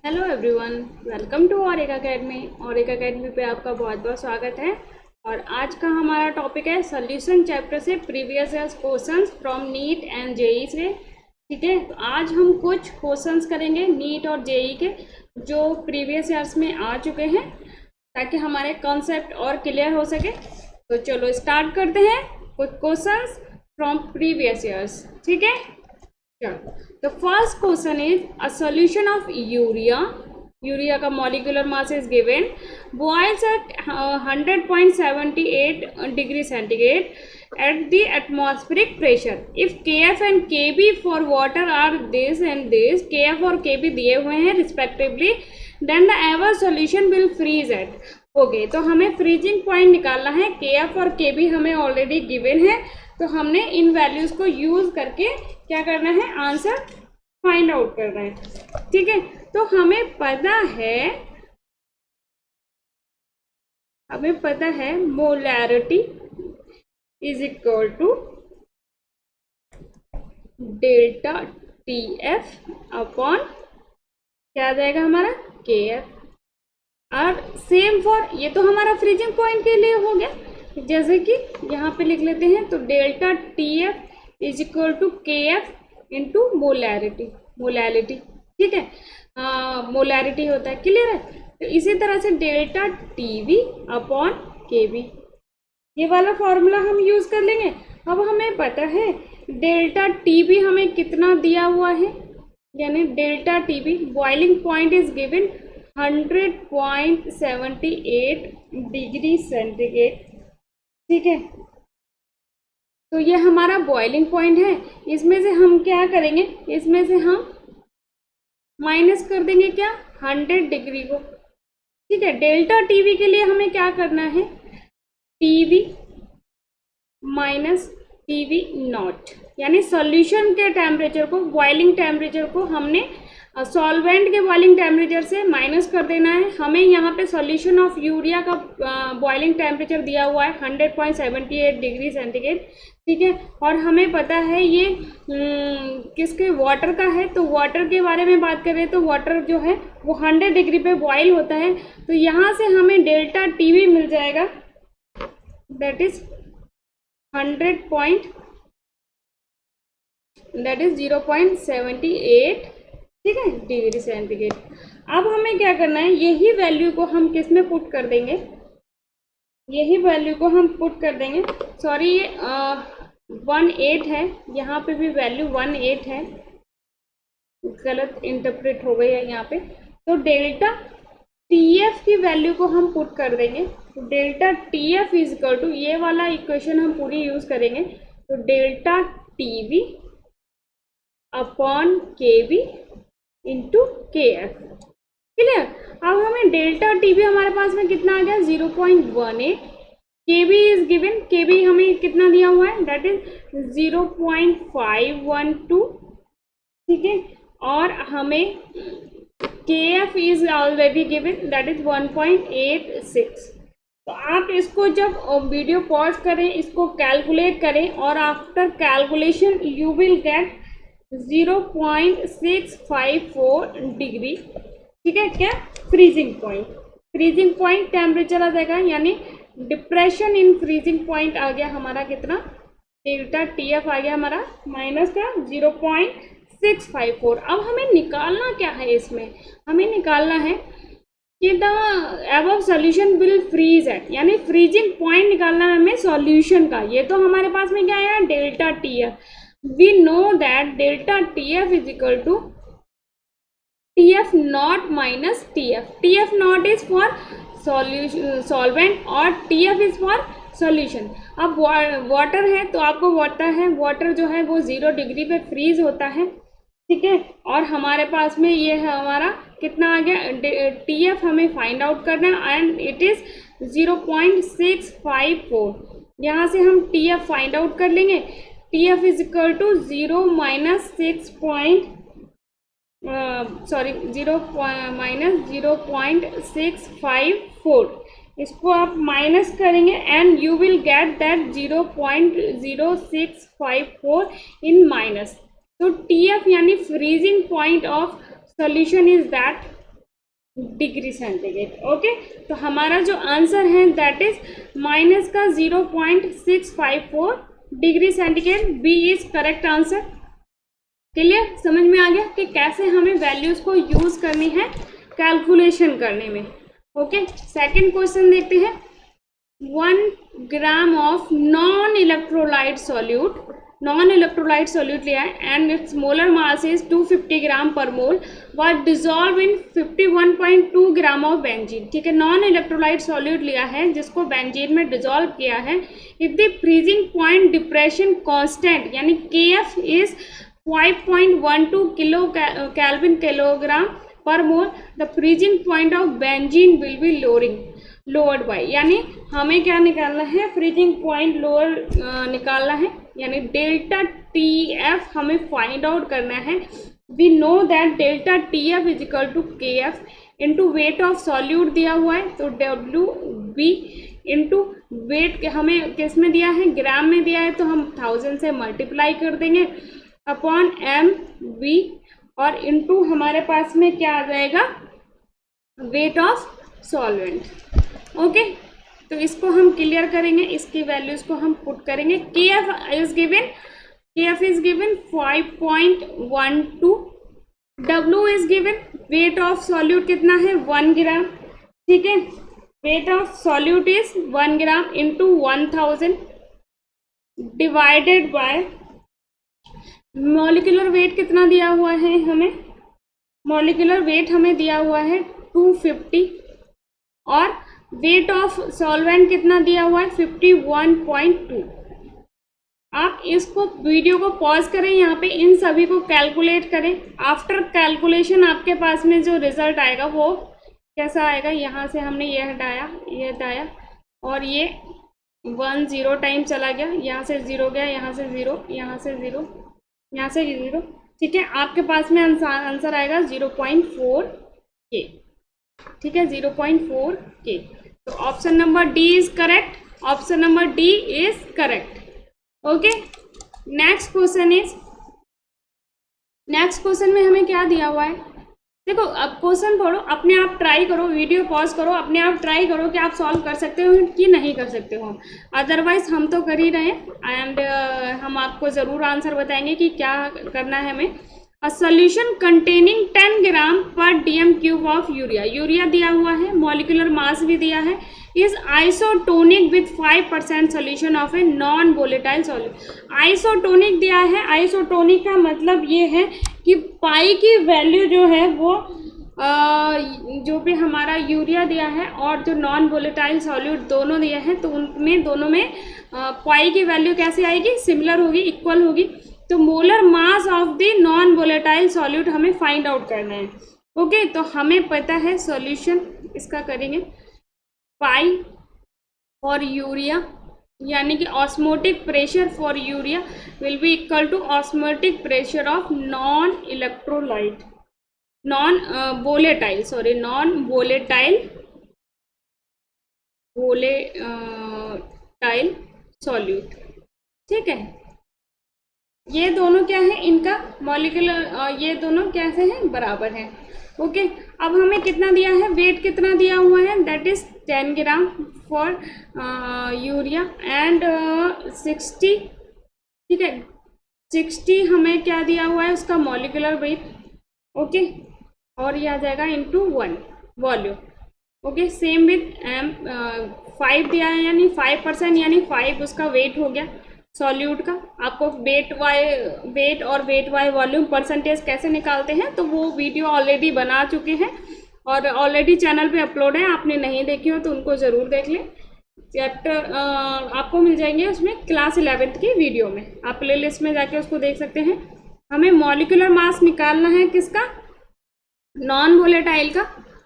Hello everyone, welcome to Eureka academy. Eureka academy पे आपका बहुत बहुत स्वागत है। और आज का हमारा टॉपिक है सॉल्यूशन चैप्टर से previous years questions from NEET and JEE से। ठीक है, तो आज हम कुछ क्वेश्चंस करेंगे नीट और जेई के जो प्रीवियस ईयर्स में आ चुके हैं, ताकि हमारे कॉन्सेप्ट और क्लियर हो सके। तो चलो स्टार्ट करते हैं कुछ क्वेश्चंस फ्रॉम प्रीवियस ईयर्स। ठीक है, the first question is a solution of urea का molecular mass is given, boils at 100.78 degree centigrade at the atmospheric pressure. If kf and kb for water are this and this, kf और kb दिए हुए हैं respectively, then the above solution will freeze at. Okay, तो हमें freezing point निकालना है। kf और kb हमें ऑलरेडी गिवन है, तो हमने इन वैल्यूज को यूज करके क्या करना है, आंसर फाइंड आउट करना है। ठीक है, तो हमें पता है molarity is equal to delta T F upon क्या आ जाएगा हमारा के एफ। और सेम फॉर, ये तो हमारा फ्रीजिंग पॉइंट के लिए हो गया, जैसे कि यहाँ पे लिख लेते हैं, तो delta T F is equal to K F into molarity. ठीक है, मोलैरिटी होता है, क्लियर है। तो इसी तरह से delta T V upon K we, ये वाला फॉर्मूला हम यूज कर लेंगे। अब हमें पता है डेल्टा टी वी हमें कितना दिया हुआ है, यानी delta T we boiling point is given 100.78 degree centigrade. ठीक है, तो ये हमारा बॉइलिंग पॉइंट है। इसमें से हम क्या करेंगे, इसमें से हम माइनस कर देंगे क्या, 100 डिग्री को। ठीक है, डेल्टा टीवी के लिए हमें क्या करना है, टीवी माइनस टीवी नॉट, यानी सॉल्यूशन के टेम्परेचर को, बॉइलिंग टेम्परेचर को हमने सॉल्वेंट के बॉइलिंग टेम्परेचर से माइनस कर देना है। हमें यहाँ पे सॉल्यूशन ऑफ यूरिया का बॉइलिंग टेम्परेचर दिया हुआ है 100.78 डिग्री सेंटीग्रेड। ठीक है, और हमें पता है ये किसके, वाटर का है। तो वाटर के बारे में बात करें तो वाटर जो है वो 100 डिग्री पे बॉइल होता है। तो यहाँ से हमें डेल्टा टीवी मिल जाएगा, दैट इज 0.78 ठीक है डिग्री सेंटीग्रेड। अब हमें क्या करना है, यही वैल्यू को हम किस में पुट कर देंगे, यही वैल्यू को हम पुट कर देंगे, सॉरी ये 18 है, यहाँ पे भी वैल्यू 18 है, गलत इंटरप्रेट हो गई है यहाँ पे। तो डेल्टा टी एफ की वैल्यू को हम पुट कर देंगे। तो delta T F is equal to, ये वाला इक्वेशन हम पूरी यूज करेंगे, तो delta T V upon K V into K F. Clear. अब हमें डेल्टा टी बी हमारे पास में कितना आ गया, 0.18। के बी इज गिवन, के बी हमें कितना दिया हुआ है, दैट इज 0.512। ठीक है, और हमें के F is already given, that is 1.86। तो आप इसको जब वीडियो पॉज करें, इसको कैलकुलेट करें, और after calculation you will get 0.654 degree. ठीक है, क्या फ्रीजिंग पॉइंट टेम्परेचर आ जाएगा, यानी डिप्रेशन इन फ्रीजिंग पॉइंट आ गया हमारा कितना, डेल्टा टी एफ आ गया हमारा माइनस का 0.654। अब हमें निकालना क्या है, इसमें हमें निकालना है कि the above solution will freeze at, यानी फ्रीजिंग पॉइंट निकालना है हमें सॉल्यूशन का। ये तो हमारे पास में क्या है, delta T F. We know that delta TF is equal to TF naught minus TF. TF naught is for solvent और TF is for solution. अब वाटर है तो आपको वाटर जो है वो 0 डिग्री पे फ्रीज होता है। ठीक है, और हमारे पास में ये है हमारा कितना आ गया, TF हमें फाइंड आउट करना है, एंड इट इज 0.654। यहाँ से हम TF फाइंड आउट कर लेंगे। TF is equal to 0 minus 0.654। इसको आप माइनस करेंगे and you will get that 0.0654 in minus. तो TF यानी freezing point of solution is that degree centigrade. Okay, तो हमारा जो आंसर है दैट इज माइनस का 0.654 degree centigrade. B is correct answer. Clear, समझ में आ गया कि कैसे हमें वैल्यूज को यूज करनी है कैलकुलेशन करने में। ओके, सेकंड क्वेश्चन देखते हैं। 1 gram of non electrolyte solute लिया है and its molar mass is 250 gram per mole was dissolve in 51.2 gram of benzene. ठीक है, नॉन इलेक्ट्रोलाइट सॉल्यूट लिया है जिसको बेंजीन में डिजॉल्व किया है। If the freezing point depression constant यानी KF is 5.12 kilo kelvin kilogram per mole, the freezing point of benzene will be lowered by, यानी हमें क्या निकालना है, फ्रीजिंग पॉइंट लोअर निकालना है, यानी डेल्टा TF हमें फाइंड आउट करना है। We know that delta TF is equal to KF into weight of solute दिया हुआ है, तो WB इंटू वेट हमें किस में दिया है, ग्राम में दिया है, तो हम 1000 से मल्टीप्लाई कर देंगे अपॉन MB और इंटू हमारे पास में क्या आ जाएगा, वेट ऑफ सॉल्वेंट। ओके, तो इसको हम क्लियर करेंगे, इसकी वैल्यूज को हम पुट करेंगे। KF is given 5.12, W is given, weight of solute कितना है 1 ग्राम। ठीक है, weight of solute is 1 gram into 1000 divided by molecular weight कितना दिया हुआ है हमें, मॉलिक्यूलर वेट हमें दिया हुआ है 250 और वेट ऑफ सॉल्वेंट कितना दिया हुआ है 51.2। आप इसको वीडियो को पॉज करें, यहाँ पे इन सभी को कैलकुलेट करें। आफ्टर कैलकुलेशन आपके पास में जो रिजल्ट आएगा वो कैसा आएगा, यहाँ से हमने ये हटाया और ये 1 0 टाइम चला गया, यहाँ से 0 गया, यहाँ से 0, यहाँ से 0, यहाँ से 0। ठीक है, आपके पास में आंसर आएगा 0.4 K। ठीक है, 0.4 K। तो option number D is correct, option number D is correct. Okay, next question में हमें क्या दिया हुआ है, देखो अब क्वेश्चन पढ़ो, अपने आप ट्राई करो, वीडियो पॉज करो, अपने आप ट्राई करो कि आप सॉल्व कर सकते हो कि नहीं कर सकते हो। अदरवाइज हम तो कर ही रहे हैं एंड हम आपको ज़रूर आंसर बताएंगे कि क्या करना है हमें। अ सोल्यूशन कंटेनिंग 10 ग्राम पर DM क्यूब ऑफ यूरिया दिया हुआ है, मॉलिक्यूलर मास भी दिया है, is isotonic with 5% solution of a non volatile solute. Isotonic दिया है, आइसोटोनिक का मतलब ये है कि पाई की वैल्यू जो है वो जो भी हमारा यूरिया दिया है और जो नॉन वोलेटाइल सॉल्यूट दोनों दिया है, तो उनमें दोनों में पाई की वैल्यू कैसे आएगी, सिमिलर होगी, इक्वल होगी। तो molar mass of the non volatile solute हमें फाइंड आउट करना है। ओके, तो हमें पता है सॉल्यूशन इसका करेंगे पाई फॉर यूरिया, यानी कि osmotic pressure for urea will be equal to osmotic pressure of non volatile solute. ठीक है, ये दोनों क्या है, इनका मॉलिक्यूलर ये दोनों कैसे हैं, बराबर हैं। ओके, अब हमें कितना दिया है, वेट कितना दिया हुआ है, that is 10 gram for urea and 60। ठीक है, 60 हमें क्या दिया हुआ है, उसका मॉलिक्यूलर वेट। ओके, और ये आ जाएगा into 1 volume. Okay, same with 5 दिया है, यानी 5%, यानी 5 उसका वेट हो गया सॉल्यूट का। आपको वेट और वेट बाय वॉल्यूम परसेंटेज कैसे निकालते हैं तो वो वीडियो ऑलरेडी बना चुके हैं और ऑलरेडी चैनल पे अपलोड है, आपने नहीं देखी हो तो उनको ज़रूर देख लें। चैप्टर आपको मिल जाएंगे उसमें क्लास 11th की वीडियो में, आप प्लेलिस्ट में जाके उसको देख सकते हैं। हमें मॉलिक्यूलर मास निकालना है किसका, नॉन वोलेटाइल का।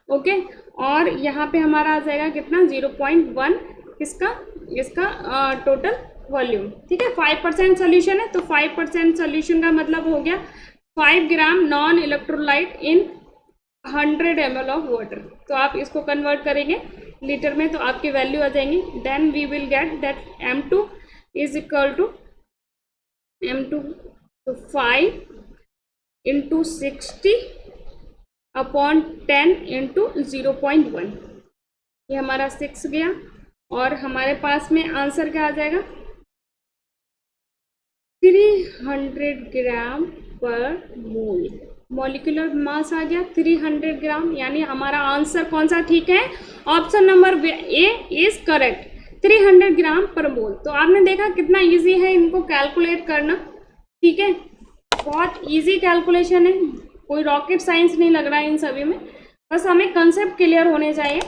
ओके, और यहाँ पे हमारा आ जाएगा कितना 0.1 इसका टोटल वॉल्यूम। ठीक है, 5% सोल्यूशन है तो 5% सोल्यूशन का मतलब हो गया 5 gram non electrolyte in 100 ml of water. तो आप इसको कन्वर्ट करेंगे लीटर में तो आपकी वैल्यू आ जाएंगी। Then we will get that M2 is equal to 5 into 60 upon 10 into 0.1, ये हमारा 6 गया। और हमारे पास में आंसर क्या आ जाएगा, 300 ग्राम पर मोल। मॉलिक्यूलर मास आ गया 300 ग्राम, यानी हमारा आंसर कौन सा ठीक है, option number A is correct, 300 gram per मोल। तो आपने देखा कितना इजी है इनको कैलकुलेट करना, ठीक है, बहुत इजी कैलकुलेशन है, कोई रॉकेट साइंस नहीं लग रहा है इन सभी में, बस हमें कंसेप्ट क्लियर होने चाहिए,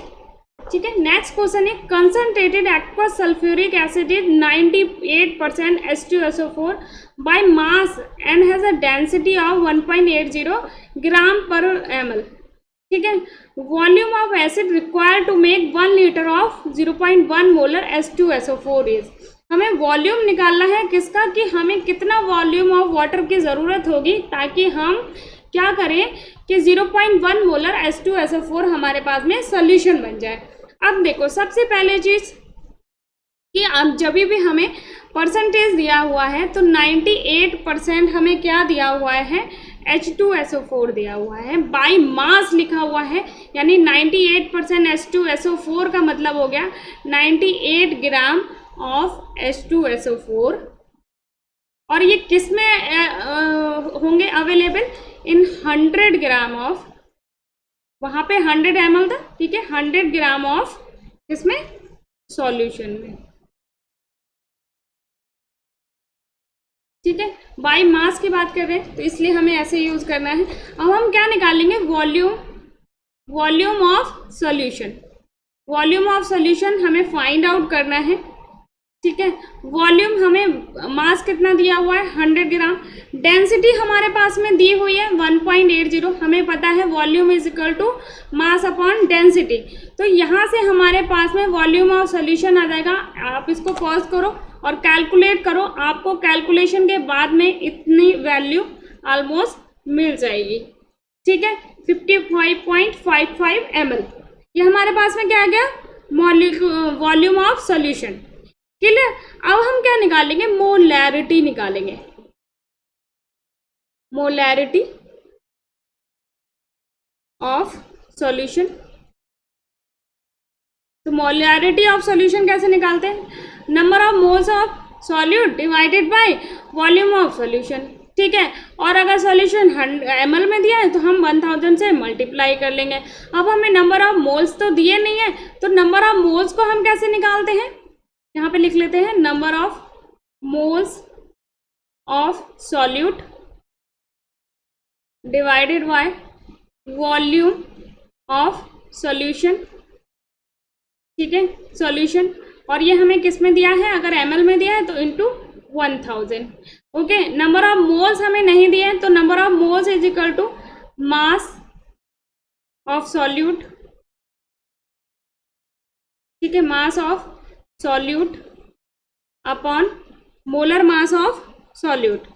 ठीक है। नेक्स्ट क्वेश्चन है, concentrated aqueous sulphuric acid is 98% H2SO4 by mass and has a density of 1.80 gram per ml, ठीक है। Volume of acid required to make 1 litre of 0.1 molar H2SO4 is, हमें volume निकालना है किसका, कि हमें कितना वॉल्यूम ऑफ वाटर की ज़रूरत होगी ताकि हम क्या करें कि 0.1 मोलर H2SO4 हमारे पास में सॉल्यूशन बन जाए। अब देखो सबसे पहले चीज़ कि अब जब भी हमें परसेंटेज दिया हुआ है तो 98% हमें क्या दिया हुआ है, H2SO4 दिया हुआ है, बाय मास लिखा हुआ है, यानी 98% H2SO4 का मतलब हो गया 98 ग्राम ऑफ H2SO4। और ये किस में होंगे अवेलेबल, इन 100 ग्राम ऑफ, वहाँ पे 100 ml था, ठीक है, 100 ग्राम ऑफ इसमें सॉल्यूशन में, ठीक है। बाय मास की बात कर रहे हैं तो इसलिए हमें ऐसे यूज करना है। अब हम क्या निकालेंगे, volume of solution, volume of solution हमें फाइंड आउट करना है, ठीक है। वॉल्यूम हमें मास कितना दिया हुआ है 100 ग्राम, डेंसिटी हमारे पास में दी हुई है 1.80, हमें पता है volume is equal to mass upon density, तो यहाँ से हमारे पास में वॉल्यूम ऑफ सॉल्यूशन आ जाएगा। आप इसको पॉज करो और कैलकुलेट करो, आपको कैलकुलेशन के बाद में इतनी वैल्यू ऑलमोस्ट मिल जाएगी, ठीक है, 55.55 ml, ये हमारे पास में क्या आ गया, वॉल्यूम ऑफ सॉल्यूशन, क्लियर। अब हम क्या निकालेंगे, मोलैरिटी निकालेंगे, मोलैरिटी ऑफ सॉल्यूशन। तो मोलैरिटी ऑफ सॉल्यूशन कैसे निकालते हैं, number of moles of solute divided by volume of solution, ठीक है। और अगर सॉल्यूशन 100 ml में दिया है तो हम 1000 से मल्टीप्लाई कर लेंगे। अब हमें नंबर ऑफ मोल्स तो दिए नहीं है, तो नंबर ऑफ मोल्स को हम कैसे निकालते हैं, यहाँ पे लिख लेते हैं, number of moles of solute divided by volume of solution, ठीक है, सॉल्यूशन। और ये हमें किस में दिया है, अगर ml में दिया है तो into 1000, okay. Number of moles हमें नहीं दिए हैं तो number of moles is equal to mass of solute, ठीक है, mass of solute upon molar mass of solute,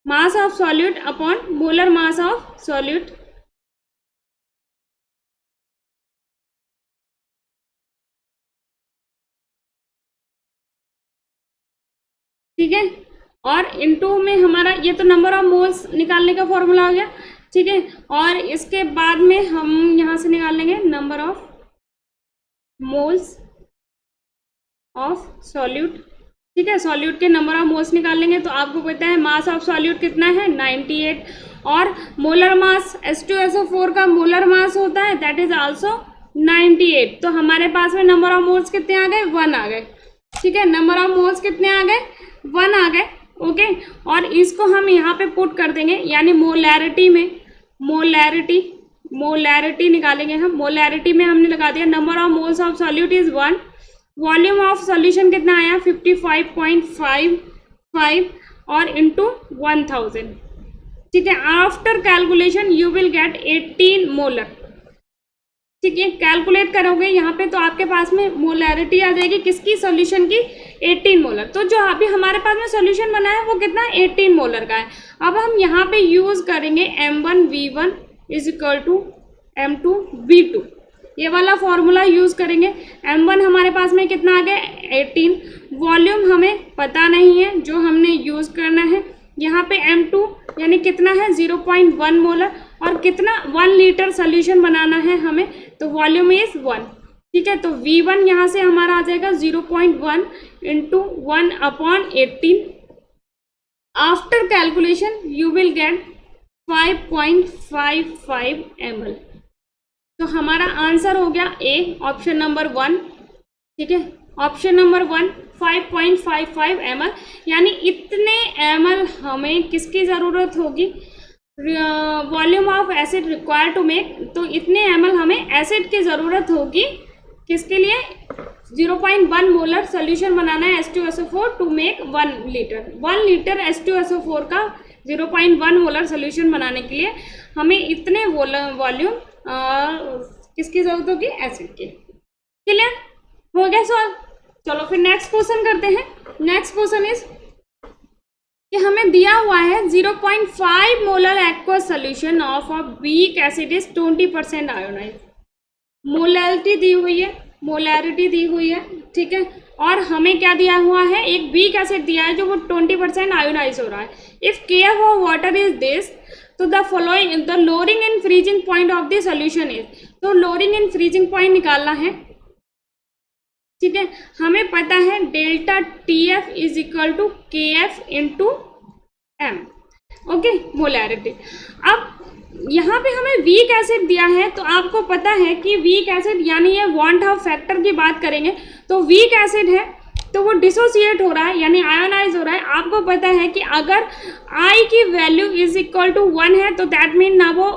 mass of solute upon molar mass of solute, ठीक है। और इनटू में हमारा ये तो नंबर ऑफ मोल्स निकालने का फॉर्मूला हो गया, ठीक है। और इसके बाद में हम यहाँ से निकाल लेंगे number of moles of solute, ठीक है, सॉल्यूट के नंबर ऑफ मोल्स निकाल लेंगे। तो आपको पता है मास ऑफ सॉल्यूट कितना है 98, और मोलर मास H2SO4 का मोलर मास होता है दैट इज आल्सो 98। तो हमारे पास में नंबर ऑफ मोल्स कितने आ गए, 1 आ गए, ठीक है, नंबर ऑफ मोल्स कितने आ गए, 1 आ गए, ओके। और इसको हम यहाँ पे पुट कर देंगे, यानी मोलैरिटी में, मोलैरिटी निकालेंगे हम, मोलैरिटी में हमने लगा दिया number of moles of solute is 1, volume of solution कितना आया 55.55 और इंटू 1000, ठीक है। After calculation you will get 18 molar, ठीक है, कैलकुलेट करोगे यहाँ पे तो आपके पास में मोलैरिटी आ जाएगी किसकी, सॉल्यूशन की 18 मोलर। तो जो अभी हमारे पास में सॉल्यूशन बना है वो कितना 18 मोलर का है। अब हम यहाँ पे यूज करेंगे M1V1 is equal to M2V2, ये वाला फॉर्मूला यूज करेंगे। M1 हमारे पास में कितना आ गया 18, वॉल्यूम हमें पता नहीं है, जो हमने यूज करना है यहाँ पे M2 यानी कितना है 0.1 मोलर, और कितना 1 लीटर सोल्यूशन बनाना है हमें, तो वॉल्यूम इज 1, ठीक है। तो V1 यहाँ से हमारा आ जाएगा 0.1 into 1/18। After calculation you will get 5.55 ml। तो हमारा आंसर हो गया ए, ऑप्शन नंबर 1, ठीक है। ऑप्शन नंबर 1 5.55 ml, यानी इतने ml हमें किसकी ज़रूरत होगी, volume of acid required to make, तो इतने ml हमें एसिड की ज़रूरत होगी किसके लिए, 0.1 मोलर सोल्यूशन बनाना है H2SO4 to make 1 litre. 1 litre H2SO4 का 0.1 मोलर सोल्यूशन बनाने के लिए हमें इतने वॉल्यूम किसकी जरूरत होगी, एसिड की। क्लियर हो गया सवाल। चलो फिर नेक्स्ट क्वेश्चन करते हैं। नेक्स्ट क्वेश्चन इज कि हमें दिया हुआ है 0.5 molar aqueous solution of a weak acid is 20% ionise. Molarity दी हुई है, मोलैरिटी दी हुई है, ठीक है। और हमें क्या दिया हुआ है, एक वीक एसिड दिया है जो वो 20% आयोनाइज हो रहा है। If KF of water is this, तो the following the lowering and freezing point of the solution is, तो लोअरिंग एंड फ्रीजिंग पॉइंट निकालना है, ठीक है। हमें पता है delta TF is equal to KF into M, okay, molarity. अब यहाँ पे हमें वीक एसिड दिया है, तो आपको पता है कि वीक एसिड यानी ये वांट हाफ फैक्टर की बात करेंगे तो वीक एसिड है तो वो डिसोसिएट हो रहा है यानी आयोनाइज हो रहा है। आपको पता है कि अगर I की वैल्यू इज इक्वल टू 1 है तो दैट मीन ना वो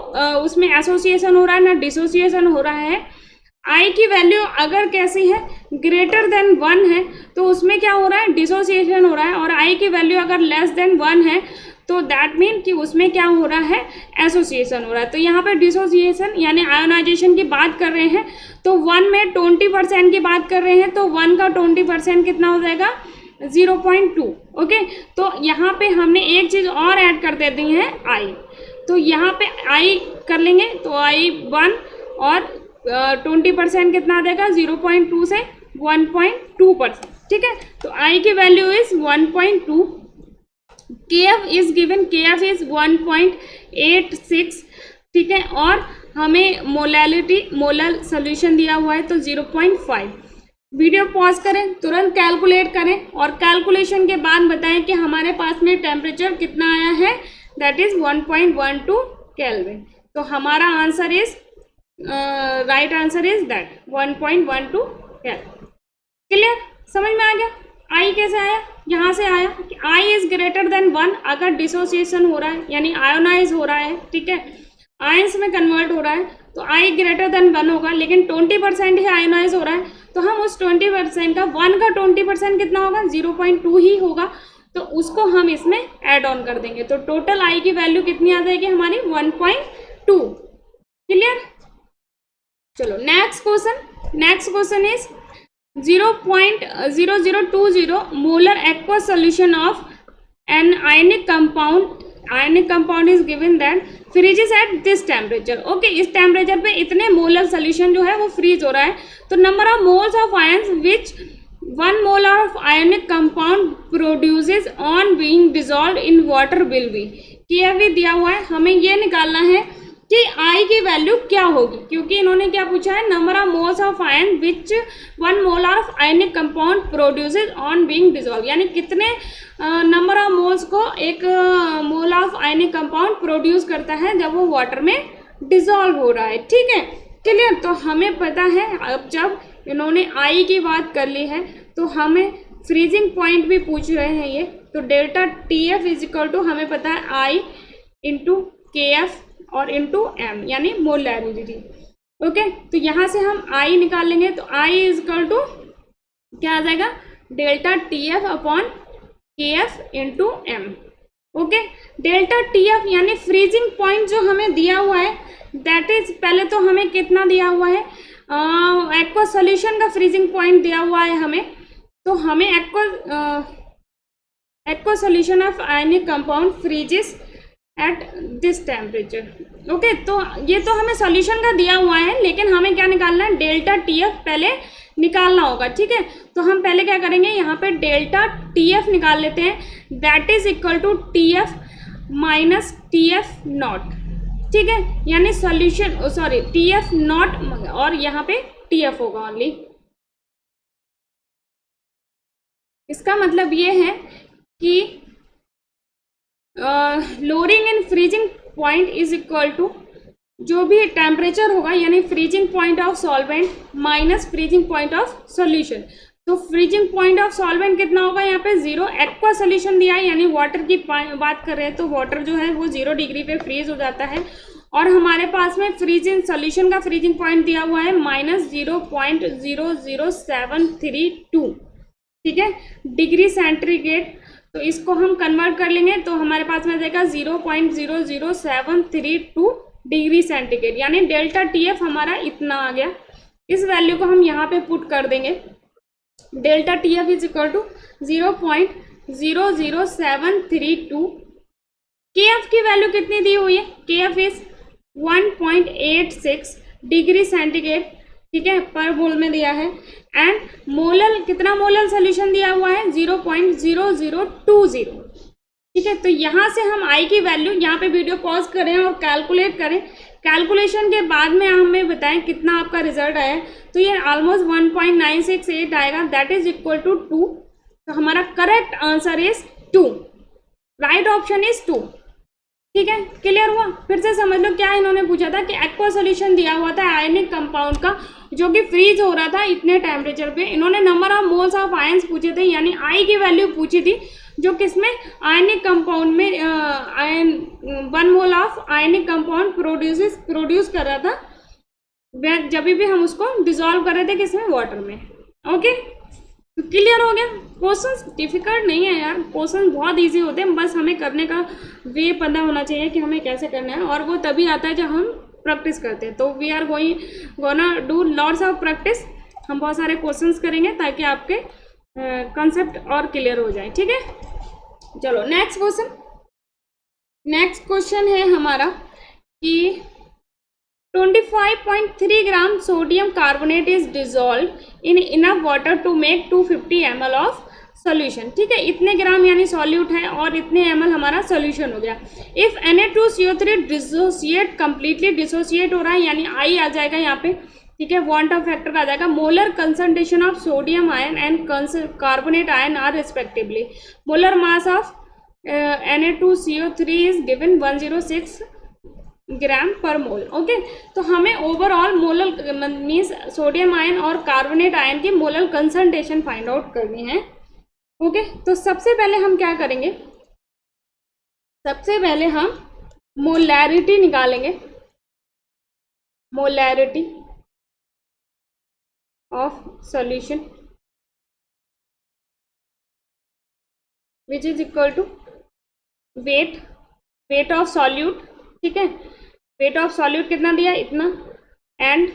उसमें एसोसिएशन हो रहा है ना डिसोसिएशन हो रहा है। I की वैल्यू अगर कैसी है, ग्रेटर देन 1 है तो उसमें क्या हो रहा है, डिसोसिएशन हो रहा है। और I की वैल्यू अगर लेस देन 1 है तो दैट मीन कि उसमें क्या हो रहा है, एसोसिएशन हो रहा है। तो यहाँ पे डिसोसिएशन यानी आयोनाइजेशन की बात कर रहे हैं तो 1 में 20% की बात कर रहे हैं, तो 1 का 20% कितना हो जाएगा, 0.2, ओके। तो यहाँ पे हमने एक चीज़ और ऐड कर दे दी है I, तो यहाँ पे I कर लेंगे तो I1 और 20% कितना आ जाएगा, 0.2 से 1.2%, ठीक है। तो I की value is 1.2, KF is given, KF is 1.86, ठीक है। और हमें मोलैलिटी मोलर सोल्यूशन दिया हुआ है तो 0.5। वीडियो पॉज करें, तुरंत कैलकुलेट करें और कैलकुलेशन के बाद बताएं कि हमारे पास में टेम्परेचर कितना आया है, दैट इज 1.12 केल्विन। तो हमारा answer is right answer is that 1.12 kelvin. Clear, समझ में आ गया। I कैसे आया, यहाँ से आया कि I इज ग्रेटर देन 1 अगर डिसोसिएशन हो रहा है यानी आयोनाइज हो रहा है, ठीक है, आयंस में कन्वर्ट हो रहा है तो I ग्रेटर देन 1 होगा। लेकिन 20% ही आयोनाइज हो रहा है तो हम उस 20% का 1 का 20% कितना होगा, 0.2 ही होगा, तो उसको हम इसमें ऐड ऑन कर देंगे। तो टोटल I की वैल्यू कितनी आ जाएगी हमारी, 1.2। क्लियर। चलो next question. Next question is 0.0020 molar aqueous solution of an ionic compound. Ionic compound is given that freezes at this temperature. Okay, इस टेम्परेचर पे इतने मोलर सोल्यूशन जो है वो फ्रीज हो रहा है। तो number of moles of ions which 1 molar of ionic compound produces on being dissolved in water will be, KF भी दिया हुआ है। हमें ये निकालना है कि I की वैल्यू क्या होगी, क्योंकि इन्होंने क्या पूछा है, number of moles of ion which 1 molar of ionic compound produces on being dissolve, यानी कितने नंबर ऑफ मोल्स को एक mole of ionic compound produce करता है जब वो वाटर में डिसॉल्व हो रहा है, ठीक है। क्लियर। तो हमें पता है अब जब इन्होंने I की बात कर ली है तो हमें फ्रीजिंग पॉइंट भी पूछ रहे हैं ये, तो delta TF is equal to हमें पता है I इंटू KF और इंटू M यानी मोलैरिटी, ओके। तो यहाँ से हम I निकाल लेंगे तो I इज इक्वल टू क्या आ जाएगा, delta TF upon KF into M, okay. Delta TF यानी फ्रीजिंग पॉइंट जो हमें दिया हुआ है दैट इज, पहले तो हमें कितना दिया हुआ है, एक्वा सोल्यूशन का फ्रीजिंग पॉइंट दिया हुआ है हमें, तो हमें aqua solution of ionic compound freezes at this temperature, okay. तो ये तो हमें सॉल्यूशन का दिया हुआ है, लेकिन हमें क्या निकालना है, डेल्टा TF पहले निकालना होगा, ठीक है। तो हम पहले क्या करेंगे, यहाँ पे डेल्टा TF निकाल लेते हैं, that is equal to TF minus TF not, ठीक है, यानी सॉल्यूशन सॉरी TF नॉट, और यहाँ पे TF होगा ओनली। इसका मतलब ये है कि lowering in freezing point is equal to जो भी टेम्परेचर होगा, यानी freezing point of solvent minus freezing point of solution. तो फ्रीजिंग पॉइंट ऑफ सॉल्वेंट कितना होगा, यहाँ पे 0। एक्वा सोल्यूशन दिया है, यानी वाटर की बात कर रहे हैं, तो वाटर जो है वो 0 डिग्री पे फ्रीज हो जाता है। और हमारे पास में फ्रीजिंग सॉल्यूशन का फ्रीजिंग पॉइंट दिया हुआ है -0.00732, ठीक है, डिग्री सेंटीग्रेड। तो इसको हम कन्वर्ट कर लेंगे तो हमारे पास में जाएगा 0.00732 डिग्री सेंटीग्रेड, यानी डेल्टा TF हमारा इतना आ गया। इस वैल्यू को हम यहाँ पे पुट कर देंगे, delta TF is equal to 0.00732। KF की वैल्यू कितनी दी हुई है, KF इज 1.86 डिग्री सेंटीग्रेड, ठीक है, पर मोल में दिया है। एंड मोलर, कितना मोलर सोल्यूशन दिया हुआ है, 0.0020, ठीक है। तो यहाँ से हम I की वैल्यू, यहाँ पे वीडियो पॉज करें और कैलकुलेट करें, कैलकुलेशन के बाद में हमें बताएं कितना आपका रिजल्ट आया। तो ये ऑलमोस्ट 1.968 आएगा, दैट इज इक्वल टू 2। तो हमारा correct answer is 2, right option is 2, ठीक है। क्लियर हुआ, फिर से समझ लो क्या इन्होंने पूछा था कि एक्वा सोल्यूशन दिया हुआ था आयनिक कंपाउंड का जो कि फ्रीज हो रहा था इतने टेम्परेचर पे। इन्होंने number of moles of ions पूछे थे, यानी I की वैल्यू पूछी थी, जो किसमें, आयनिक कंपाउंड में, ion 1 mole of ionic compound produce कर रहा था जब भी हम उसको डिसॉल्व कर रहे थे किसमें, वाटर में। ओके, तो क्लियर हो गया। क्वेश्चंस डिफिकल्ट नहीं है यार, क्वेश्चन बहुत इजी होते हैं, बस हमें करने का वे पता होना चाहिए कि हमें कैसे करना है, और वो तभी आता है जब हम प्रैक्टिस करते हैं। तो we are gonna do lots of practice, हम बहुत सारे क्वेश्चंस करेंगे ताकि आपके कंसेप्ट और क्लियर हो जाए, ठीक है। चलो नेक्स्ट क्वेश्चन, नेक्स्ट क्वेश्चन है हमारा कि 25.3 gram sodium carbonate is dissolve in enough water to make 250 ml of solution, ठीक है। इतने ग्राम यानी सॉल्यूट है और इतने ml हमारा सोल्यूशन हो गया। If Na2CO3 dissociate, completely dissociate हो रहा है, यानी I आ जाएगा यहाँ पे, ठीक है, वांट ऑफ फैक्टर आ जाएगा। Molar concentration of sodium ion and carbonate ion are respectively. Molar mass of Na2CO3 is given 106 gram per mole. Okay, तो हमें overall molar means sodium ion और कार्बोनेट आयन की मोलर कंसंट्रेशन फाइंड आउट करनी है। Okay, तो सबसे पहले हम क्या करेंगे, सबसे पहले हम मोलैरिटी निकालेंगे, molarity of solution which is equal to weight of solute, ठीक है, वेट ऑफ सॉल्यूट कितना दिया, इतना, and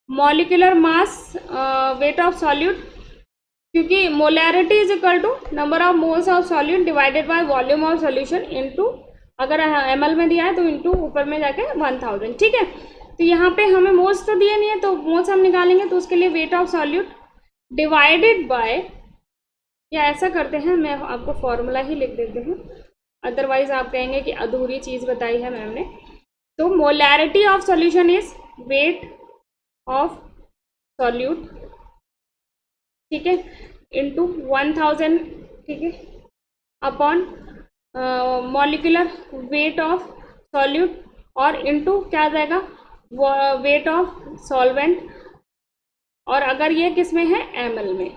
molecular mass weight of solute, क्योंकि molarity is equal to number of moles of solute divided by volume of solution into, अगर ml में दिया है तो इनटू ऊपर में जाके 1000, ठीक है। तो यहाँ पे हमें मोल्स तो दिए नहीं है, तो मोल्स हम निकालेंगे, तो उसके लिए wait of solute divided bye, या ऐसा करते हैं, मैं आपको फॉर्मूला ही लिख देती हूँ, अदरवाइज आप कहेंगे कि अधूरी चीज़ बताई है मैम ने। तो molarity of solution is wait of solute, ठीक है, इंटू 1000, ठीक है, upon molecular weight of solute, और इंटू क्या आ जाएगा, वेट ऑफ सॉल्वेंट, और अगर ये किस में है, ml में,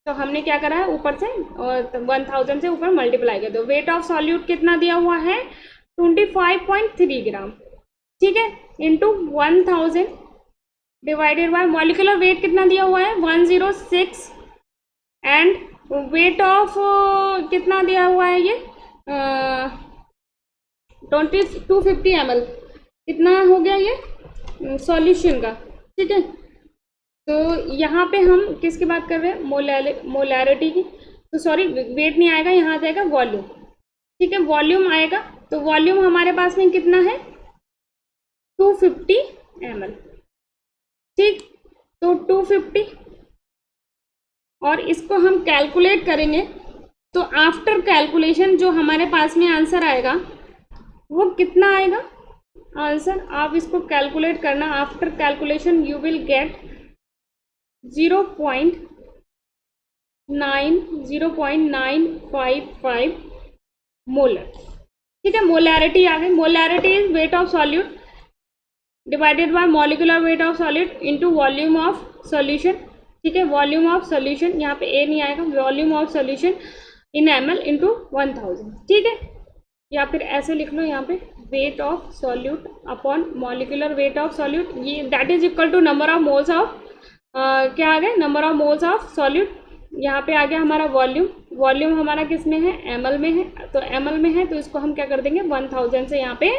तो हमने क्या करा है, ऊपर से 1000 से ऊपर मल्टीप्लाई कर दो। वेट ऑफ सॉल्यूट कितना दिया हुआ है, 25.3 ग्राम, ठीक है, into 1000 divided by molecular weight कितना दिया हुआ है, 106, एंड वेट ऑफ कितना दिया हुआ है, ये 250 ml, कितना हो गया ये सॉल्यूशन का, ठीक है। तो यहाँ पे हम किसकी बात कर रहे हैं, मोलैरिटी की, तो सॉरी वेट नहीं आएगा, यहाँ आ जाएगा वॉल्यूम, ठीक है, वॉल्यूम आएगा। तो वॉल्यूम हमारे पास में कितना है, 250 ml, ठीक, तो 250, और इसको हम कैलकुलेट करेंगे, तो आफ्टर कैलकुलेशन जो हमारे पास में आंसर आएगा वो कितना आएगा, आंसर आप इसको कैलकुलेट करना, after calculation you will get 0.955 molar. ठीक है, मोलैरिटी आ गई। Molarity is wait of solute divided bye molecular weight of solid into volume of solution. ठीक है, वॉल्यूम ऑफ सॉल्यूशन, यहाँ पे ए नहीं आएगा, volume of solution in ml into 1000। ठीक है, या फिर ऐसे लिख लो यहाँ पे weight of solute upon molecular weight of solute, ये that is equal to number of moles of क्या आ गया, number of moles of solute. यहाँ पे आ गया हमारा वॉल्यूम, वॉल्यूम हमारा किस में है, ml में है, तो ml में है तो इसको हम क्या कर देंगे 1000 से यहाँ पे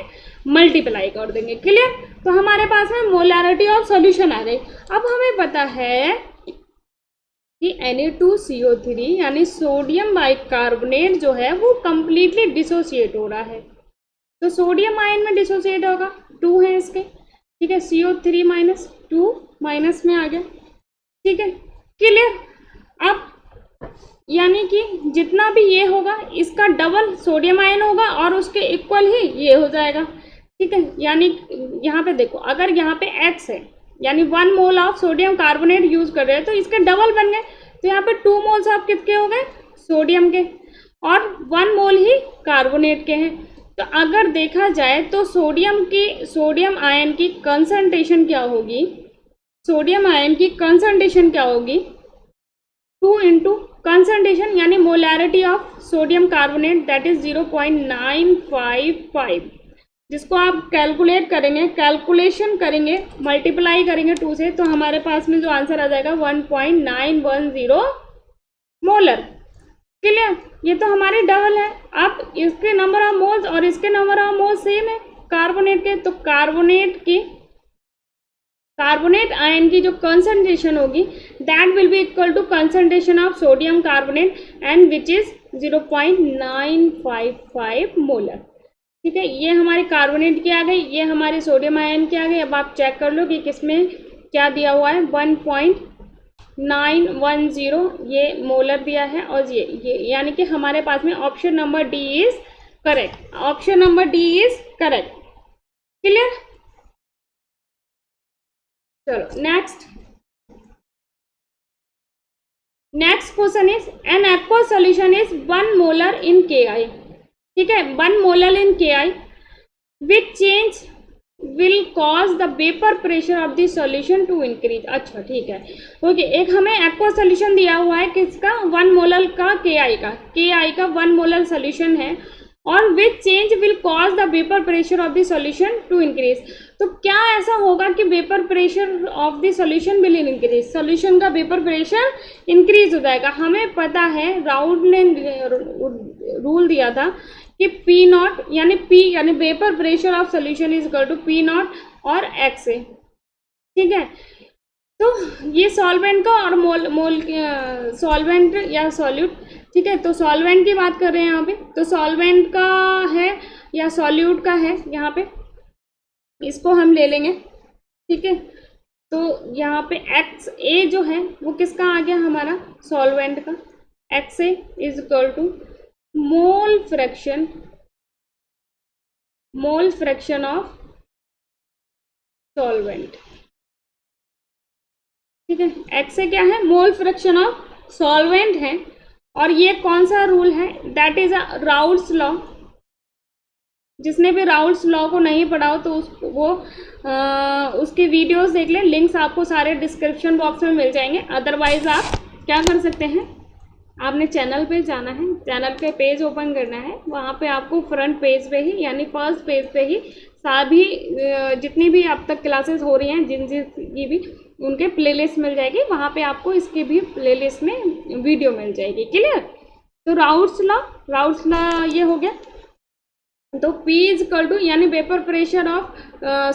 मल्टीप्लाई कर देंगे। क्लियर, तो हमारे पास में मोलैरिटी ऑफ सॉल्यूशन आ गई। अब हमें पता है कि Na2CO3 यानी सोडियम बाइकार्बोनेट जो है वो कंप्लीटली डिसोसिएट हो रहा है, तो सोडियम आयन में डिसोसिएट होगा, 2 है इसके। ठीक है, CO3 माइनस 2 माइनस में आ गया। ठीक है, क्लियर। अब यानी कि जितना भी ये होगा इसका डबल सोडियम आयन होगा और उसके इक्वल ही ये हो जाएगा। ठीक है, यानी यहाँ पे देखो, अगर यहाँ पे X है यानी 1 mole of sodium carbonate use कर रहे हैं तो इसके डबल बन गए, तो यहाँ पे 2 मोल्स ऑफ किसके हो गए, सोडियम के, और 1 मोल ही कार्बोनेट के हैं। तो अगर देखा जाए तो सोडियम आयन की कंसंट्रेशन क्या होगी, सोडियम आयन की कंसंट्रेशन क्या होगी, 2 इंटू कंसंट्रेशन यानी molarity of sodium carbonate that is 0.955, जिसको आप कैलकुलेट करेंगे, कैलकुलेशन करेंगे, मल्टीप्लाई करेंगे 2 से, तो हमारे पास में जो आंसर आ जाएगा 1.910 मोलर। क्लियर, ये तो हमारी डबल है। अब इसके नंबर ऑफ मोल्स और इसके नंबर ऑफ मोल्स सेम है कार्बोनेट के, तो कार्बोनेट आयन की जो कंसंट्रेशन होगी that will be equal to concentration of sodium carbonate and which is 0.955 molar. ठीक है, ये हमारी कार्बोनेट की आ गई, ये हमारी सोडियम आयन की आ गई। अब आप चेक कर लो कि किसमें क्या दिया हुआ है, 1.910 ये मोलर दिया है, और ये यानी कि हमारे पास में option number D is correct, option number D is correct. Clear, चलो next question is an aqueous solution is 1 molar in KI। ठीक है, 1 molar in KI which change will cause the vapour pressure of the solution to increase. अच्छा ठीक है, okay, एक हमें aqua solution दिया हुआ है किसका, 1 मोलर का KI का 1 मोलर सॉल्यूशन है, और which change will cause the vapour pressure of the solution to increase. तो क्या ऐसा होगा कि vapour pressure of the solution will increase, solution का वेपर प्रेशर इंक्रीज हो जाएगा। हमें पता है राउल्ट ने रूल दिया था कि P नॉट यानी vapour pressure of solution is equal to P not और X है। ठीक है, तो ये सॉल्वेंट का और सॉल्वेंट या सॉल्यूट। ठीक है, तो सॉल्वेंट की बात कर रहे हैं यहाँ पे, तो सॉल्वेंट का है या सॉल्यूट का है, यहाँ पे इसको हम ले लेंगे। ठीक है, तो यहाँ पे XA जो है वो किसका आ गया, हमारा सॉल्वेंट का। XA is equal to mole fraction of solvent. ठीक है, XA क्या है, मोल फ्रैक्शन ऑफ सॉल्वेंट है, और ये कौन सा रूल है, that is a Raoult's law. जिसने भी राउल्ट्स लॉ को नहीं पढ़ा हो तो उसके वीडियोस देख लें, लिंक्स आपको सारे डिस्क्रिप्शन बॉक्स में मिल जाएंगे। अदरवाइज आप क्या कर सकते हैं, आपने चैनल पे जाना है, चैनल पे पेज ओपन करना है, वहाँ पे आपको फ्रंट पेज पे ही यानी फर्स्ट पेज पे ही सभी जितनी भी अब तक क्लासेस हो रही हैं जिनकी भी उनके प्लेलिस्ट मिल जाएगी, वहाँ पे आपको इसकी भी प्लेलिस्ट में वीडियो मिल जाएगी। क्लियर, तो राउल्ट्स लॉ ये हो गया। तो P इज इक्वल टू यानी vapour pressure of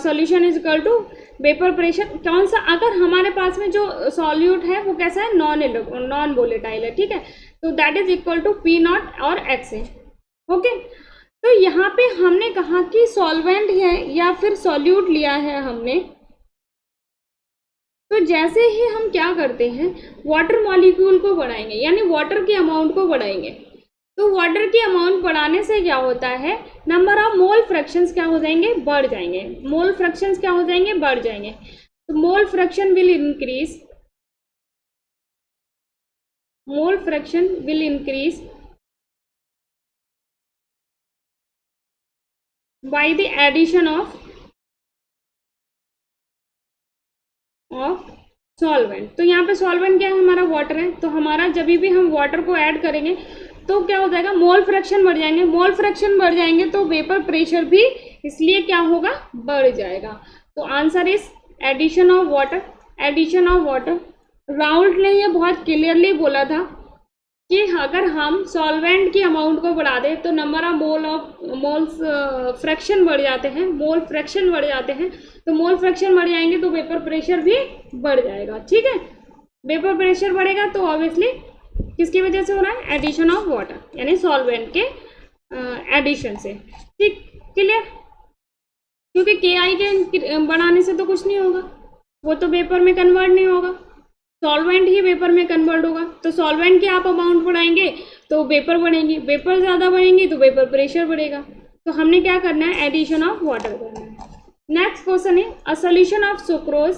solution is equal to vapour pressure कौन सा, अगर हमारे पास में जो सॉल्यूट है वो कैसा है, नॉन वोलेटाइल है। ठीक है, तो that is equal to P not और X है। ओके, तो यहाँ पे हमने कहा कि सॉल्वेंट है या फिर सॉल्यूट लिया है हमने, तो जैसे ही हम क्या करते हैं वाटर मॉलिक्यूल को बढ़ाएंगे यानी वाटर के अमाउंट को बढ़ाएंगे, तो वाटर की अमाउंट बढ़ाने से क्या होता है, नंबर ऑफ मोल फ्रैक्शंस क्या हो जाएंगे, बढ़ जाएंगे। मोल फ्रैक्शंस क्या हो जाएंगे, बढ़ जाएंगे। तो mole fraction will increase, mole fraction will increase by the addition of solvent. तो यहाँ पे सॉल्वेंट क्या है, हमारा वाटर है। तो हमारा जब भी हम वाटर को ऐड करेंगे तो क्या हो जाएगा, मोल फ्रैक्शन बढ़ जाएंगे। मोल फ्रैक्शन बढ़ जाएंगे तो वेपर प्रेशर भी इसलिए क्या होगा, बढ़ जाएगा। तो answer is addition of water, addition of water. Raoult ने ये बहुत क्लियरली बोला था कि अगर हम सॉल्वेंट की अमाउंट को बढ़ा दें तो नंबर ऑफ मोल्स फ्रैक्शन बढ़ जाते हैं, मोल फ्रैक्शन बढ़ जाते हैं। तो मोल फ्रैक्शन बढ़ जाएंगे तो वेपर प्रेशर भी बढ़ जाएगा। ठीक है, वेपर प्रेशर बढ़ेगा तो ऑब्वियसली किसकी वजह से हो रहा है, एडिशन ऑफ वाटर, यानी सॉल्वेंट के एडिशन से। ठीक, क्लियर। क्योंकि KI के बढ़ाने से तो कुछ नहीं होगा, वो तो वेपर में कन्वर्ट नहीं होगा, सॉल्वेंट ही वेपर में कन्वर्ट होगा। तो सॉल्वेंट की आप अमाउंट बढ़ाएंगे तो वेपर बढ़ेंगी, वेपर ज़्यादा बढ़ेंगी तो वेपर प्रेशर बढ़ेगा। तो हमने क्या करना है, एडिशन ऑफ वाटर करना है। नेक्स्ट क्वेश्चन है, a solution of sucrose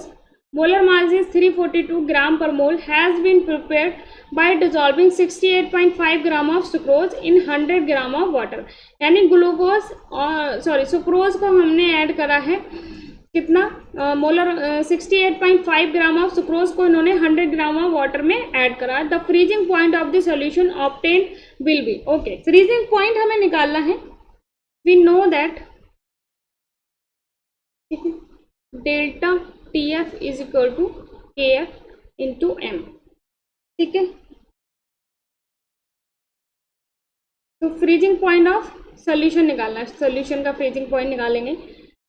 molar mass is 342 gram per mole has been prepared by dissolving 68.5 gram of sucrose in 100 gram of water. यानी ग्लूकोज और सुक्रोज को हमने ऐड करा है कितना, मोलर 68.5 ग्राम ऑफ सुक्रोज को इन्होंने 100 ग्राम ऑफ वाटर में ऐड करा। The freezing point of the solution obtained will be, okay, freezing point हमें निकालना है। We know that delta TF is equal to KF into M। ठीक है, तो फ्रीजिंग पॉइंट ऑफ सोल्यूशन निकालना है, सोल्यूशन का फ्रीजिंग पॉइंट निकालेंगे।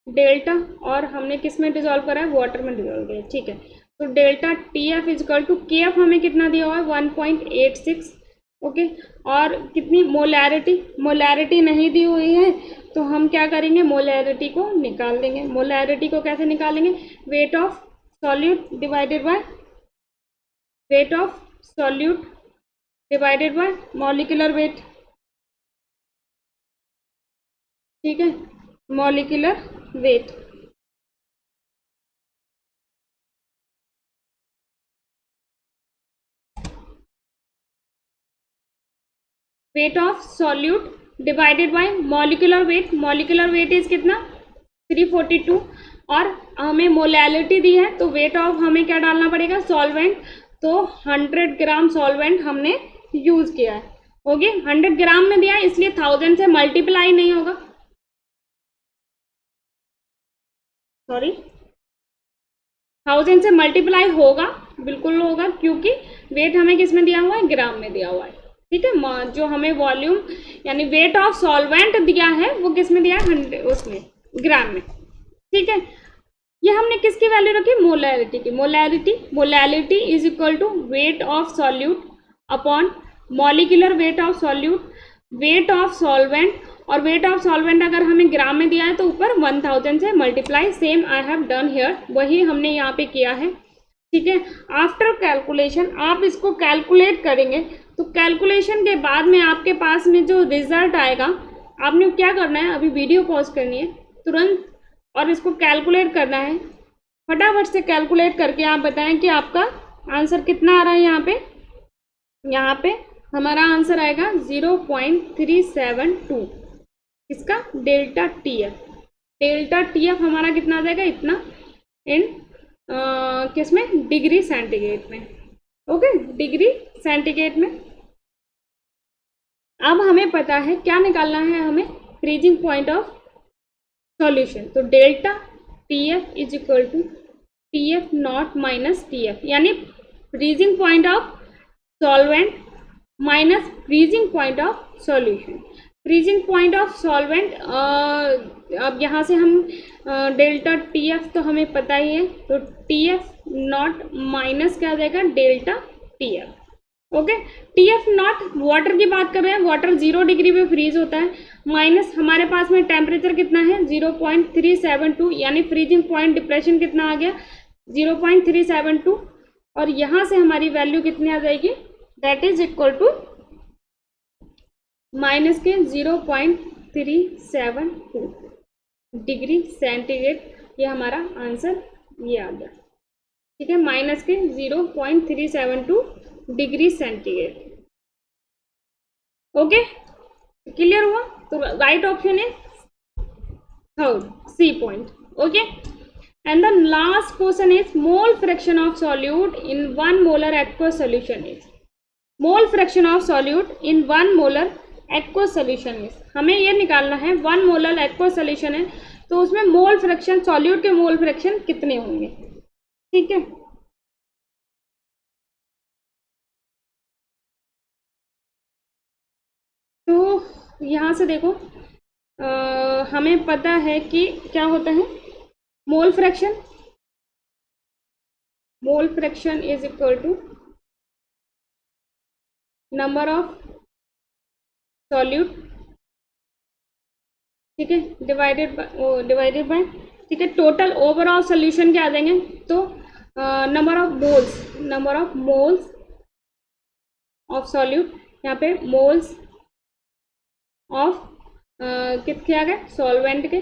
डेल्टा, और हमने किस में डिजोल्व करा है, वाटर में डिजोल्व किया। ठीक है, तो delta TF is equal to KF हमें कितना दिया हुआ है, 1.86। ओके, और कितनी मोलैरिटी, मोलैरिटी नहीं दी हुई है तो हम क्या करेंगे, मोलैरिटी को निकाल देंगे। मोलैरिटी को कैसे निकालेंगे, wait of solute divided by weight of solute divided bye molecular weight. ठीक है, molecular weight. Wait of solute divided bye molecular weight. Molecular weight is कितना, 342, और हमें मोलैलिटी दी है तो वेट ऑफ हमें क्या डालना पड़ेगा, सॉल्वेंट। तो 100 ग्राम सॉल्वेंट हमने यूज किया है। ओके, 100 ग्राम में दिया है इसलिए 1000 से मल्टीप्लाई नहीं होगा, सॉरी 1000 से मल्टीप्लाई होगा, बिल्कुल होगा, क्योंकि वेट हमें किस में दिया हुआ है, ग्राम में दिया हुआ है। ठीक है, जो हमें वॉल्यूम यानी वेट ऑफ सॉल्वेंट दिया है वो किस में दिया है, 100 उसमें ग्राम में। ठीक है, ये हमने किसकी वैल्यू रखी, मोलैरिटी की। Molality is equal to weight of solute upon molecular weight of solute, weight of solvent, और वेट ऑफ सॉल्वेंट अगर हमें ग्राम में दिया है तो ऊपर 1000 से multiply. Same I have done here, वही हमने यहाँ पे किया है। ठीक है, आफ्टर कैलकुलेशन आप इसको कैलकुलेट करेंगे तो कैलकुलेशन के बाद में आपके पास में जो रिजल्ट आएगा, आपने क्या करना है, अभी वीडियो पॉज करनी है तुरंत और इसको कैलकुलेट करना है। फटाफट से कैलकुलेट करके आप बताएं कि आपका आंसर कितना आ रहा है। यहाँ पे हमारा आंसर आएगा 0.372 इसका डेल्टा TF। डेल्टा TF हमारा कितना आ जाएगा, इतना इन किस में, डिग्री सेंटीग्रेड में। ओके, डिग्री सेंटीग्रेड में। अब हमें पता है क्या निकालना है हमें, फ्रीजिंग पॉइंट ऑफ सॉल्यूशन। तो delta TF is equal to TF nought minus TF, यानी freezing point of solvent minus freezing point of solution. Freezing point of solvent, अब यहाँ से हम डेल्टा TF तो हमें पता ही है, तो TF नॉट माइनस क्या आ जाएगा, delta TF। Okay, TF not water की बात कर रहे हैं, वाटर 0 डिग्री पे फ्रीज होता है, माइनस हमारे पास में टेम्परेचर कितना है 0.372, यानी फ्रीजिंग पॉइंट डिप्रेशन कितना आ गया 0.372, और यहाँ से हमारी वैल्यू कितनी आ जाएगी, that is equal to minus के 0.372 डिग्री सेंटीग्रेड, ये हमारा आंसर ये आ गया। ठीक है, माइनस के 0.372 डिग्री सेंटीग्रेड। ओके, क्लियर हुआ? तो right option is third, C point. Okay, and the last question is mole fraction of solute in 1 molar aqueous solution is. Mole fraction of solute in 1 molar aqueous solution is, हमें ये निकालना है 1 molar aqueous solution है तो उसमें mole fraction, solute के mole fraction कितने होंगे। ठीक है, तो यहाँ से देखो हमें पता है कि क्या होता है mole fraction. Mole fraction is equal to number of solute, ठीक है, डिवाइडेड बाय ठीक है, टोटल ओवरऑल सोल्यूशन क्या आ जाएंगे, तो number of moles of solute, यहाँ पे मोल्स ऑफ किसके आ गए, सॉल्वेंट के,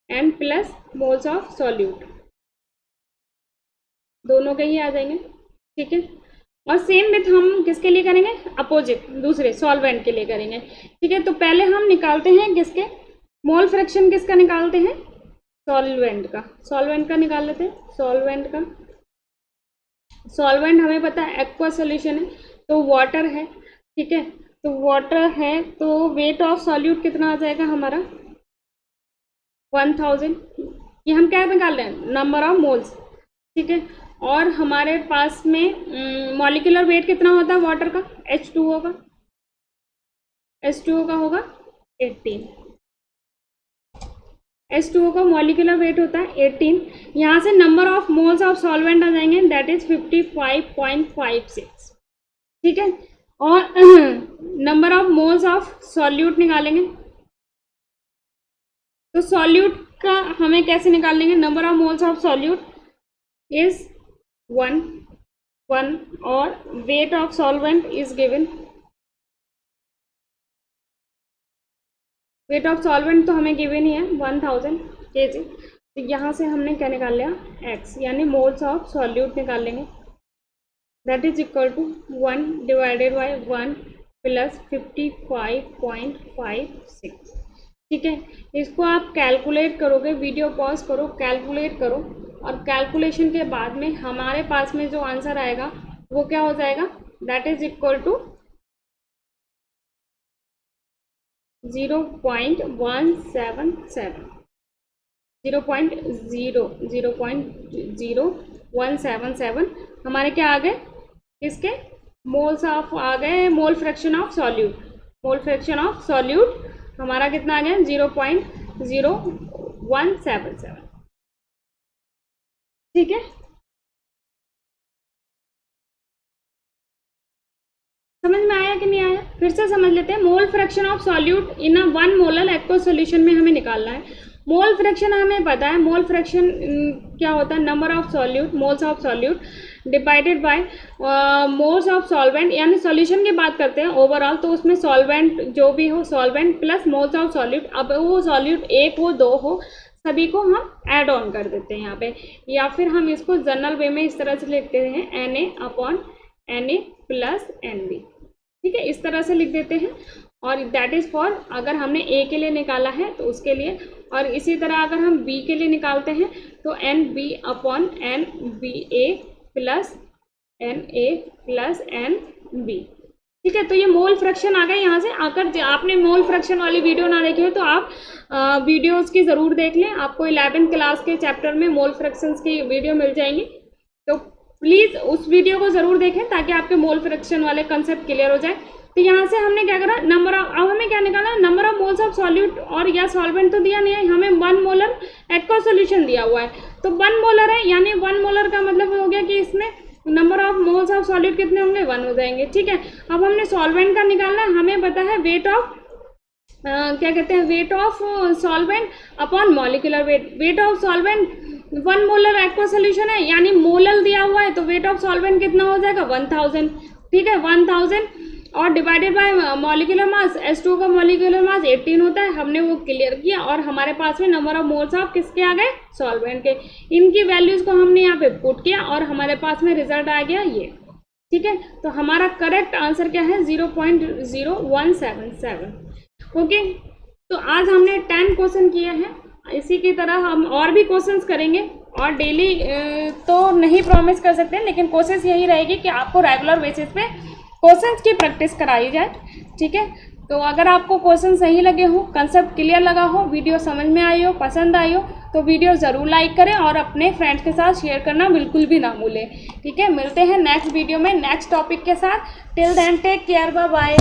and plus moles of solute, दोनों के ही आ जाएंगे। ठीक है, और सेम विथ हम किसके लिए करेंगे, अपोजिट दूसरे सॉल्वेंट के लिए करेंगे। ठीक है, तो पहले हम निकालते हैं किसके मोल फ्रैक्शन, किसका निकालते हैं, सॉल्वेंट का निकाल लेते हैं। सॉल्वेंट हमें पता है एक्वा सॉल्यूशन है तो वाटर है। ठीक है, तो वाटर है तो वेट ऑफ सॉल्यूट कितना आ जाएगा हमारा 1000। ये हम क्या निकाल रहे हैं, नंबर ऑफ मोल्स। ठीक है, और हमारे पास में मॉलिक्यूलर वेट कितना होता है वाटर का, H2O का, H2O का होगा 18। H2O का मॉलिक्यूलर वेट होता है 18। यहाँ से number of moles of solvent आ जाएंगे, दैट इज 55.56। ठीक है, और number of moles of solute निकालेंगे, तो सॉल्यूट का हमें कैसे निकाल लेंगे, number of moles of solute is 1 और weight of solvent is given. Weight of solvent तो हमें गिवन ही है 1000 kg, तो यहाँ से हमने क्या निकाल लिया x, यानी मोल्स ऑफ सॉल्यूट निकाल लेंगे, that is equal to 1 divided by 1 plus 55.56। ठीक है, इसको आप कैलकुलेट करोगे, वीडियो पॉज करो, कैलकुलेट करो, और कैलकुलेशन के बाद में हमारे पास में जो आंसर आएगा वो क्या हो जाएगा, दैट इज इक्वल टू 0.0177 हमारे क्या आ गए, किसके मोल्स ऑफ आ गए, मोल फ्रैक्शन ऑफ सॉल्यूट हमारा कितना आ गया 0.0177। ठीक है, समझ में आया कि नहीं आया, फिर से समझ लेते हैं। मोल fraction of solute in a 1 molar aqua solution में हमें निकालना है। मोल फ्रैक्शन हमें पता है, मोल फ्रैक्शन क्या होता है, number of solute, moles of solute divided bye moles of solvent, यानी सॉल्यूशन की बात करते हैं ओवरऑल, तो उसमें सॉल्वेंट जो भी हो, solvent plus moles of solute, अब वो सॉल्यूट 1 हो 2 हो, सभी को हम ऐड ऑन कर देते हैं यहाँ पे, या फिर हम इसको जनरल वे में इस तरह से लिखते हैं Na प्लस NB। ठीक है, इस तरह से लिख देते हैं, और दैट इज फॉर अगर हमने A के लिए निकाला है तो उसके लिए, और इसी तरह अगर हम B के लिए निकालते हैं तो NB/NBA plus NA plus NB। ठीक है, तो ये मोल फ्रैक्शन आ गए। यहाँ से अगर आपने मोल फ्रैक्शन वाली वीडियो ना देखी हो तो आप वीडियोस की ज़रूर देख लें, आपको 11th क्लास के चैप्टर में मोल फ्रैक्शंस की वीडियो मिल जाएंगी, तो प्लीज़ उस वीडियो को ज़रूर देखें ताकि आपके मोल फ्रैक्शन वाले कंसेप्ट क्लियर हो जाए। तो यहाँ से हमने क्या करा, नंबर ऑफ, अब हमें क्या निकालना है, number of moles of solute, और या सॉल्वेंट तो दिया नहीं है हमें, 1 मोलर एक्वा सॉल्यूशन दिया हुआ है, तो 1 मोलर है, यानी 1 मोलर का मतलब हो गया कि इसमें number of moles of solute कितने होंगे, 1 हो जाएंगे। ठीक है, अब हमने सॉल्वेंट का निकालना है, हमें पता है वेट ऑफ क्या कहते हैं, wait of solvent upon molecular wait. Wait of solvent 1 molar aqua solution है, यानी मोलर दिया हुआ है, तो वेट ऑफ सॉल्वेंट कितना हो जाएगा 1000। ठीक है, 1000 और divided by molecular mass, H2O का मॉलिक्यूलर मास 18 होता है, हमने वो क्लियर किया। और हमारे पास में नंबर ऑफ मोल्स ऑफ किसके आ गए, सॉल्वेंट के। इनकी वैल्यूज को हमने यहाँ पे पुट किया और हमारे पास में रिजल्ट आ गया ये, ठीक है। तो हमारा करेक्ट आंसर क्या है, 0.0177। ओके, तो आज हमने 10 क्वेश्चन किए हैं। इसी की तरह हम और भी क्वेश्चंस करेंगे और डेली तो नहीं प्रॉमिस कर सकते, लेकिन कोशिश यही रहेगी कि आपको रेगुलर बेसिस पे क्वेश्चंस की प्रैक्टिस कराई जाए, ठीक है। तो अगर आपको क्वेश्चन सही लगे हो, कंसेप्ट क्लियर लगा हो, वीडियो समझ में आई हो, पसंद आई हो, तो वीडियो ज़रूर लाइक करें और अपने फ्रेंड्स के साथ शेयर करना बिल्कुल भी ना भूलें, ठीक है। मिलते हैं नेक्स्ट वीडियो में नेक्स्ट टॉपिक के साथ। Till then take care, bye bye.